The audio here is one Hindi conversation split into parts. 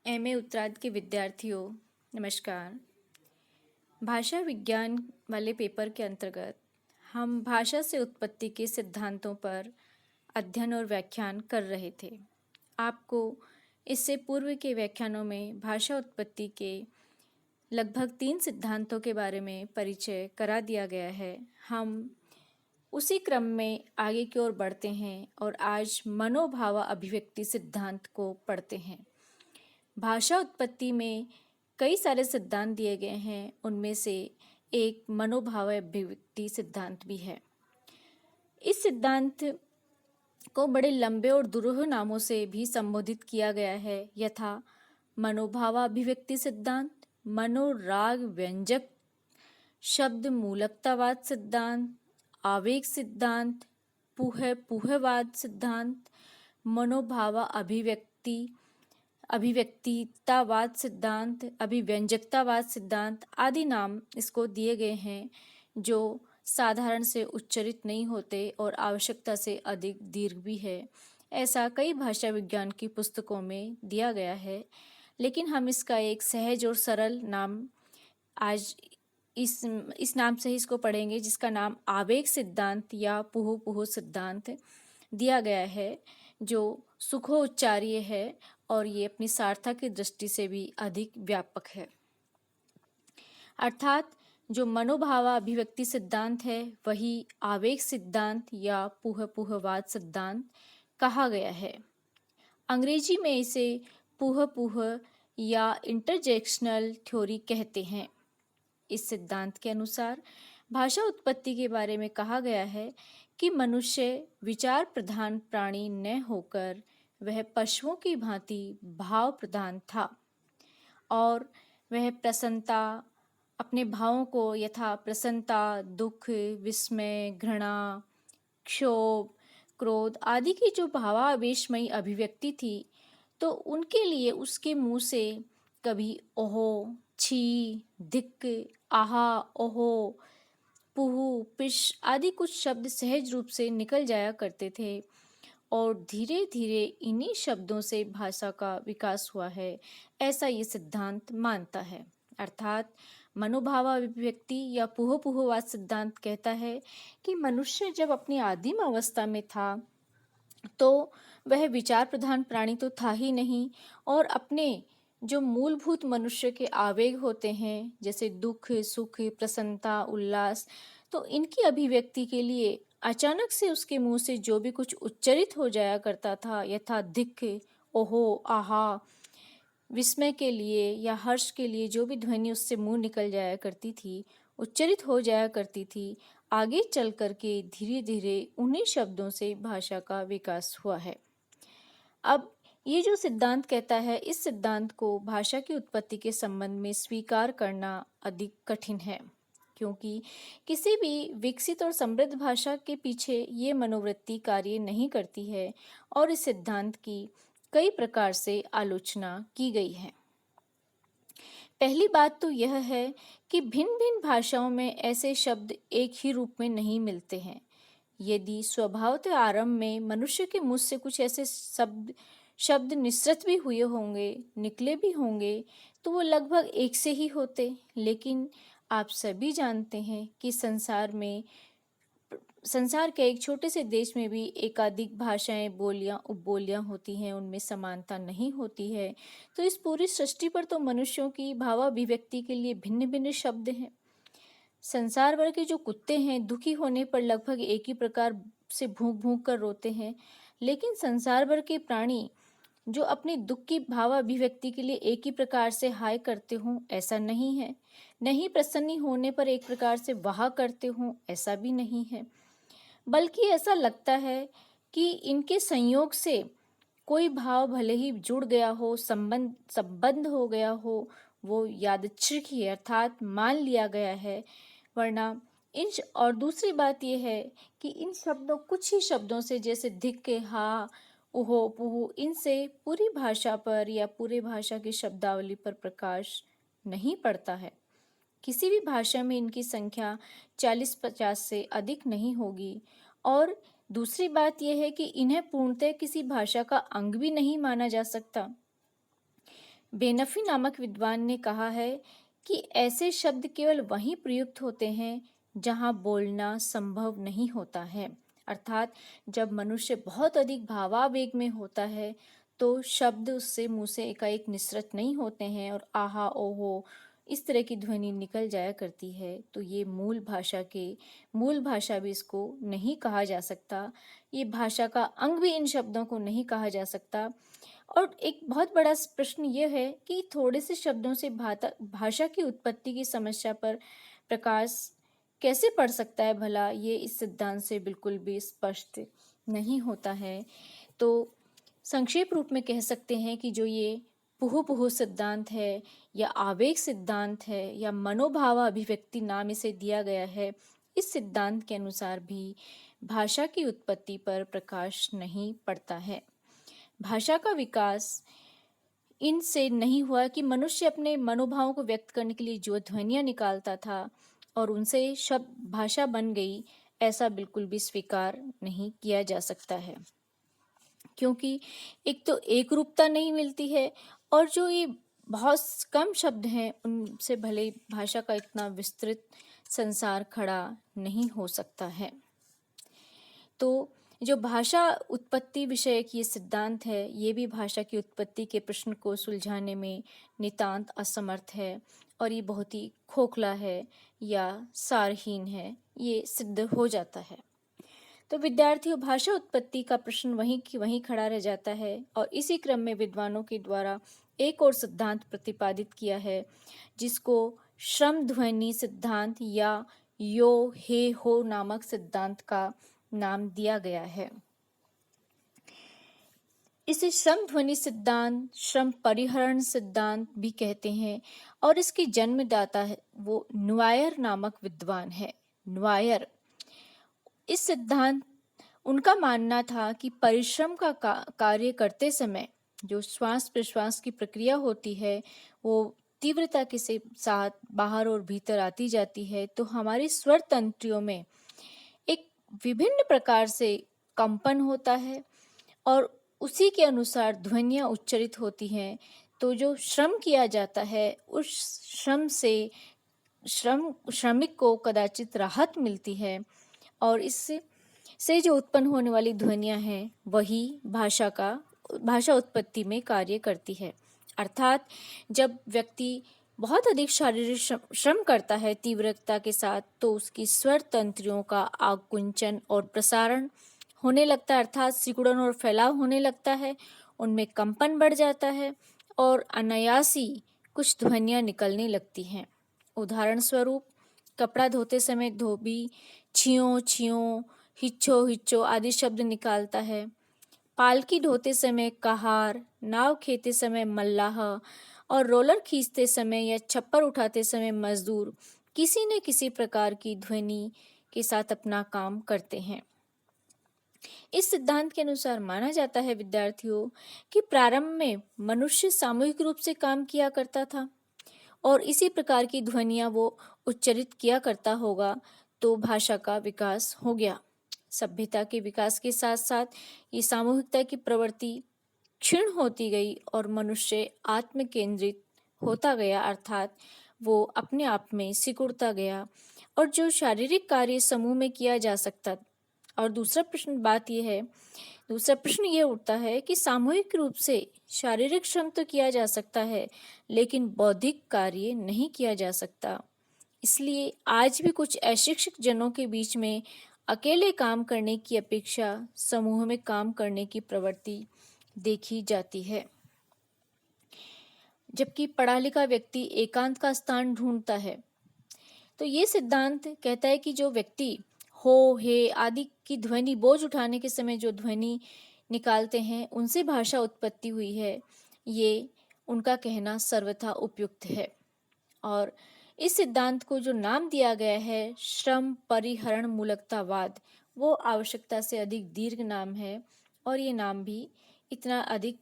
एमए उत्तरार्ध के विद्यार्थियों, नमस्कार। भाषा विज्ञान वाले पेपर के अंतर्गत हम भाषा से उत्पत्ति के सिद्धांतों पर अध्ययन और व्याख्यान कर रहे थे। आपको इससे पूर्व के व्याख्यानों में भाषा उत्पत्ति के लगभग 3 सिद्धांतों के बारे में परिचय करा दिया गया है। हम उसी क्रम में आगे की ओर बढ़ते हैं और आज मनोभाव अभिव्यक्ति सिद्धांत को पढ़ते हैं। भाषा उत्पत्ति में कई सारे सिद्धांत दिए गए हैं, उनमें से एक मनोभाव अभिव्यक्ति सिद्धांत भी है। इस सिद्धांत को बड़े लंबे और दुरूह नामों से भी संबोधित किया गया है, यथा मनोभाव अभिव्यक्ति सिद्धांत, मनोराग व्यंजक शब्द मूलकतावाद सिद्धांत, आवेग सिद्धांत, पुहवाद सिद्धांत, मनोभाव अभिव्यक्तितावाद सिद्धांत, अभिव्यंजकतावाद सिद्धांत आदि नाम इसको दिए गए हैं, जो साधारण से उच्चरित नहीं होते और आवश्यकता से अधिक दीर्घ भी है। ऐसा कई भाषा विज्ञान की पुस्तकों में दिया गया है, लेकिन हम इसका एक सहज और सरल नाम आज इस नाम से ही इसको पढ़ेंगे, जिसका नाम आवेग सिद्धांत या पुह सिद्धांत दिया गया है, जो सुखोच्चार्य है और ये अपनी सार्थक की दृष्टि से भी अधिक व्यापक है। अर्थात जो मनोभाव अभिव्यक्ति सिद्धांत है वही आवेग सिद्धांत या पुहवाद सिद्धांत कहा गया है। अंग्रेजी में इसे पुह या इंटरजेक्शनल थ्योरी कहते हैं। इस सिद्धांत के अनुसार भाषा उत्पत्ति के बारे में कहा गया है कि मनुष्य विचार प्रधान प्राणी न होकर वह पशुओं की भांति भाव प्रधान था और वह प्रसन्नता, अपने भावों को यथा प्रसन्नता, दुख, विस्मय, घृणा, क्षोभ, क्रोध आदि की जो भावावेशमयी अभिव्यक्ति थी, तो उनके लिए उसके मुंह से कभी ओहो, छी, धिक्, आहा, ओहो, पुहु, पिश आदि कुछ शब्द सहज रूप से निकल जाया करते थे और धीरे धीरे इन्हीं शब्दों से भाषा का विकास हुआ है, ऐसा ये सिद्धांत मानता है। अर्थात मनोभाव अभिव्यक्ति या पुहवाद सिद्धांत कहता है कि मनुष्य जब अपनी आदिम अवस्था में था तो वह विचार प्रधान प्राणी तो था ही नहीं, और अपने जो मूलभूत मनुष्य के आवेग होते हैं, जैसे दुख, सुख, प्रसन्नता, उल्लास, तो इनकी अभिव्यक्ति के लिए अचानक से उसके मुंह से जो भी कुछ उच्चरित हो जाया करता था, यथा धिक्, ओहो, आहा, विस्मय के लिए या हर्ष के लिए जो भी ध्वनि उससे मुंह निकल जाया करती थी, उच्चरित हो जाया करती थी, आगे चल करके धीरे धीरे उन्हीं शब्दों से भाषा का विकास हुआ है। अब ये जो सिद्धांत कहता है, इस सिद्धांत को भाषा की उत्पत्ति के संबंध में स्वीकार करना अधिक कठिन है, क्योंकि किसी भी विकसित और समृद्ध भाषा के पीछे ये मनोवृत्ति कार्य नहीं करती है और इस सिद्धांत की कई प्रकार से आलोचना की गई है। पहली बात तो यह है कि भिन्न भिन्न भाषाओं में ऐसे शब्द एक ही रूप में नहीं मिलते हैं। यदि स्वभावतः आरंभ में मनुष्य के मुंह से कुछ ऐसे शब्द निसृत भी हुए होंगे, निकले भी होंगे, तो वो लगभग एक से ही होते। लेकिन आप सभी जानते हैं कि संसार के एक छोटे से देश में भी एकाधिक भाषाएं, बोलियां, उपबोलियां होती हैं, उनमें समानता नहीं होती है। तो इस पूरी सृष्टि पर तो मनुष्यों की भावाभिव्यक्ति के लिए भिन्न भिन्न शब्द हैं। संसार भर के जो कुत्ते हैं, दुखी होने पर लगभग एक ही प्रकार से भूंक भूंक कर रोते हैं, लेकिन संसार भर के प्राणी जो अपने दुख की भावाभिव्यक्ति के लिए एक ही प्रकार से हाय करते हों, ऐसा नहीं है। नहीं प्रसन्न होने पर एक प्रकार से वाह करते हों, ऐसा भी नहीं है। बल्कि ऐसा लगता है कि इनके संयोग से कोई भाव भले ही जुड़ गया हो, संबंध हो गया हो, वो यादृच्छिक ही अर्थात मान लिया गया है, वरना और दूसरी बात यह है कि इन शब्दों, कुछ ही शब्दों से, जैसे धिक्, हा, उहो, पुहु, इनसे पूरी भाषा पर या पूरे भाषा की शब्दावली पर प्रकाश नहीं पड़ता है। किसी भी भाषा में इनकी संख्या 40-50 से अधिक नहीं होगी। और दूसरी बात यह है कि इन्हें पूर्णतः किसी भाषा का अंग भी नहीं माना जा सकता। बेनफी नामक विद्वान ने कहा है कि ऐसे शब्द केवल वहीं प्रयुक्त होते हैं जहां बोलना संभव नहीं होता है। अर्थात जब मनुष्य बहुत अधिक भावावेग में होता है तो शब्द उससे मुंह से एकाएक निसृत नहीं होते हैं और आहा ओहो इस तरह की ध्वनि निकल जाया करती है। तो ये मूल भाषा भी इसको नहीं कहा जा सकता। ये भाषा का अंग भी इन शब्दों को नहीं कहा जा सकता। और एक बहुत बड़ा प्रश्न ये है कि थोड़े से शब्दों से भाषा की उत्पत्ति की समस्या पर प्रकाश कैसे पड़ सकता है भला, ये इस सिद्धांत से बिल्कुल भी स्पष्ट नहीं होता है। तो संक्षेप रूप में कह सकते हैं कि जो ये पुहु पुहु सिद्धांत है या आवेग सिद्धांत है या मनोभाव अभिव्यक्ति नाम इसे दिया गया है, इस सिद्धांत के अनुसार भी भाषा की उत्पत्ति पर प्रकाश नहीं पड़ता है। भाषा का विकास इनसे नहीं हुआ कि मनुष्य अपने मनोभावों को व्यक्त करने के लिए जो ध्वनियाँ निकालता था और उनसे शब्द भाषा बन गई, ऐसा बिल्कुल भी स्वीकार नहीं किया जा सकता है। क्योंकि एक तो एक रूपता नहीं मिलती है और जो ये बहुत कम शब्द हैं उनसे भले भाषा का इतना विस्तृत संसार खड़ा नहीं हो सकता है। तो जो भाषा उत्पत्ति विषयक ये सिद्धांत है, ये भी भाषा की उत्पत्ति के प्रश्न को सुलझाने में नितांत असमर्थ है और ये बहुत ही खोखला है या सारहीन है, ये सिद्ध हो जाता है। तो विद्यार्थियों, भाषा उत्पत्ति का प्रश्न वहीं की वहीं खड़ा रह जाता है और इसी क्रम में विद्वानों के द्वारा एक और सिद्धांत प्रतिपादित किया है जिसको श्रम ध्वनि सिद्धांत या यो हे हो नामक सिद्धांत का नाम दिया गया है। इसे श्रम ध्वनि सिद्धांत, श्रम परिहरण सिद्धांत भी कहते हैं और इसकी जन्मदाता है वो न्वायर नामक विद्वान है। न्वायर, इस सिद्धांत उनका मानना था कि परिश्रम का कार्य करते समय जो श्वास प्रश्वास की प्रक्रिया होती है वो तीव्रता के साथ बाहर और भीतर आती जाती है, तो हमारे स्वर तंत्रियों में एक विभिन्न प्रकार से कंपन होता है और उसी के अनुसार ध्वनियाँ उच्चरित होती हैं। तो जो श्रम किया जाता है उस श्रम से श्रमिक को कदाचित राहत मिलती है और इससे जो उत्पन्न होने वाली ध्वनियाँ हैं वही भाषा उत्पत्ति में कार्य करती है। अर्थात जब व्यक्ति बहुत अधिक शारीरिक श्रम करता है तीव्रता के साथ, तो उसकी स्वर तंत्रियों का आकुंचन और प्रसारण होने लगता है, अर्थात सिकुड़न और फैलाव होने लगता है, उनमें कंपन बढ़ जाता है और अनायासी कुछ ध्वनियाँ निकलने लगती हैं। उदाहरण स्वरूप कपड़ा धोते समय धोबी छियो छियो, हिच्चो हिच्चो आदि शब्द निकालता है। पालकी ढोते समय कहार, नाव खेते समय मल्लाह और रोलर खींचते समय या छप्पर उठाते समय मजदूर किसी न किसी प्रकार की ध्वनि के साथ अपना काम करते हैं। इस सिद्धांत के अनुसार माना जाता है विद्यार्थियों कि प्रारंभ में मनुष्य सामूहिक रूप से काम किया करता था और इसी प्रकार की ध्वनियाँ वो उच्चरित किया करता होगा, तो भाषा का विकास हो गया। सभ्यता के विकास के साथ साथ ये सामूहिकता की प्रवृत्ति क्षीण होती गई और मनुष्य आत्म केंद्रित होता गया, अर्थात वो अपने आप में सिकुड़ता गया और जो शारीरिक कार्य समूह में किया जा सकता। और दूसरा प्रश्न ये उठता है कि सामूहिक रूप से शारीरिक श्रम तो किया जा सकता है लेकिन बौद्धिक कार्य नहीं किया जा सकता। इसलिए आज भी कुछ अशिक्षित जनों के बीच में अकेले काम करने की अपेक्षा समूह में काम करने की प्रवृत्ति देखी जाती है, जबकि पढ़ा लिखा व्यक्ति एकांत का स्थान ढूंढता है। तो ये सिद्धांत कहता है कि जो व्यक्ति हो हे आदि की ध्वनि बोझ उठाने के समय जो ध्वनि निकालते हैं उनसे भाषा उत्पत्ति हुई है, ये उनका कहना सर्वथा उपयुक्त है। और इस सिद्धांत को जो नाम दिया गया है श्रम परिहरण मूलकतावाद, वो आवश्यकता से अधिक दीर्घ नाम है और ये नाम भी इतना अधिक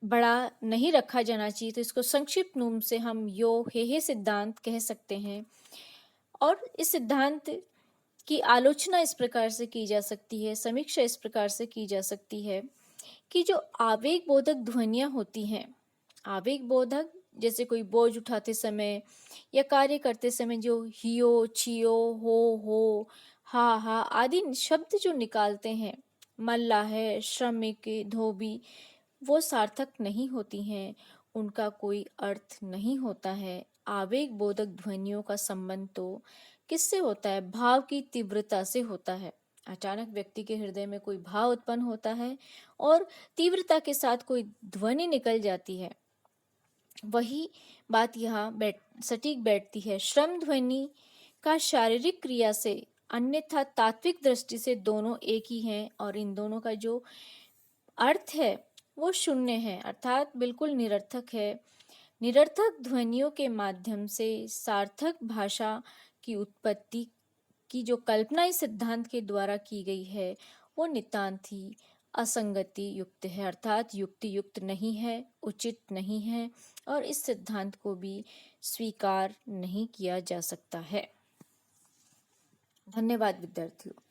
बड़ा नहीं रखा जाना चाहिए, तो इसको संक्षिप्त रूप से हम यो हे सिद्धांत कह सकते हैं। और इस सिद्धांत की आलोचना इस प्रकार से की जा सकती है, समीक्षा इस प्रकार से की जा सकती है कि जो आवेग बोधक ध्वनियाँ होती हैं आवेग बोधक जैसे कोई बोझ उठाते समय या कार्य करते समय जो हियो, छियो, हो, हा आदि शब्द जो निकालते हैं, मल्ला है, श्रमिक, धोबी, वो सार्थक नहीं होती हैं, उनका कोई अर्थ नहीं होता है। आवेग बोधक ध्वनियों का संबंध तो किससे होता है? भाव की तीव्रता से होता है। अचानक व्यक्ति के हृदय में कोई भाव उत्पन्न होता है और तीव्रता के साथ कोई ध्वनि निकल जाती है। वही बात यहाँ सटीक बैठती है। श्रम ध्वनि का शारीरिक क्रिया से, अन्यथा तात्विक दृष्टि से दोनों एक ही हैं और इन दोनों का जो अर्थ है वो शून्य है, अर्थात बिल्कुल निरर्थक है। निरर्थक ध्वनियों के माध्यम से सार्थक भाषा की उत्पत्ति की जो कल्पना इस सिद्धांत के द्वारा की गई है वो नितांत ही असंगति युक्त है, अर्थात युक्ति युक्त नहीं है, उचित नहीं है और इस सिद्धांत को भी स्वीकार नहीं किया जा सकता है। धन्यवाद विद्यार्थियों।